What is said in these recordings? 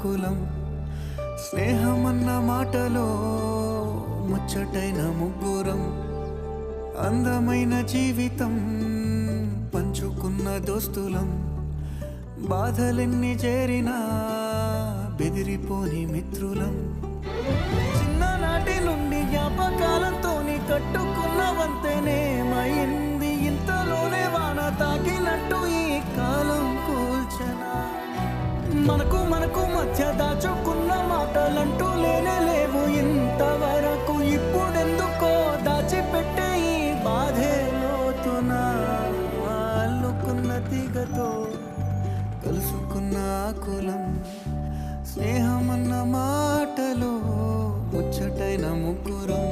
కులం స్నేహమన్న మాటలో ముచ్చటైన ముగ్గురం అందమైన జీవితం పంచుకున్న దోస్తులం బాధలెన్ని చేరినా బెదిరిపోని మిత్రులం చిన్ననాటి నుండి జ్ఞాపకాలతోని కట్టుకున్న వంతెనేమైంది ఇంతలోనే వాన తాకినట్టు ఈ కాలం కూల్చనా మనకు మధ్య దాచుకున్న మాటలంటూ లేనే లేవు ఇంతవరకు ఇప్పుడెందుకో దాచిపెట్టే ఈ బాధే లోతున అల్లుకున్న తీగతో కలుసుకున్న కులం స్నేహమన్న మాటలో ముచ్చటైన ముగ్గురం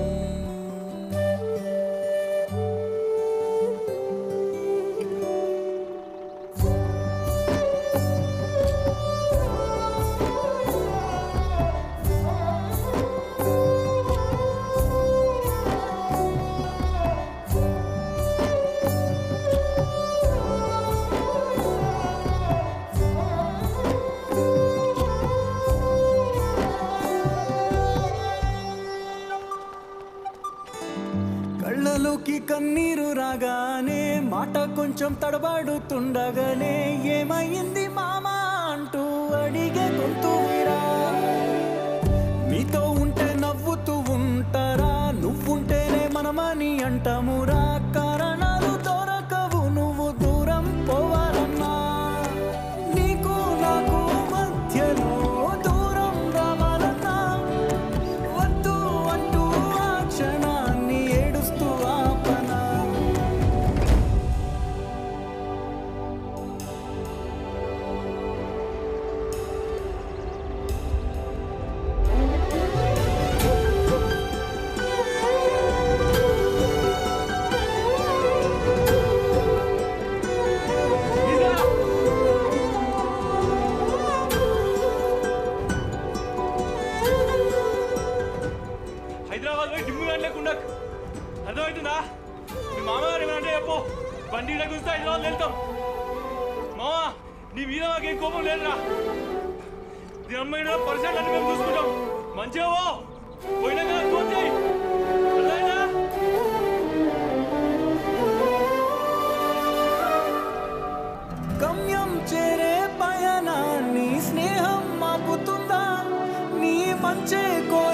కళ్ళలోకి కన్నీరు రాగానే మాట కొంచెం తడబడుతుండగానే ఏమైంది మామా అంటూ అడిగే గొంతురా మీతో ఉంటే నవ్వుతూ ఉంటారా నువ్వుంటేనే మనమని అంటామురా కారణాలు దొరకవు నువ్వు దూరం పోవాలన్నా నీకు నాకు మధ్యలో దూరం రావాలన్నా వద్దు అంటూ ఆ క్షణాన్ని ఏడుస్తూ ఆపనా హైదరాబాద్ పోయి డిమ్ము లేకుండా అర్థమవుతుందా మీ మామగారు ఏమంటే చెప్పు బండి గురిస్తే హైదరాబాద్ వెళ్తాం మామా నీ మీద మాకేం కోపం లేదురా దీని అమ్మాయి పరిసరాలు అన్ని మేము చూసుకుంటాం మంచిగా పోయినా కదా ఫోన్ చేయి అర్థమైందా గమ్యం చేరే పయనాన్ని స్నేహం మాపుతుందా నీ మంచే కోరి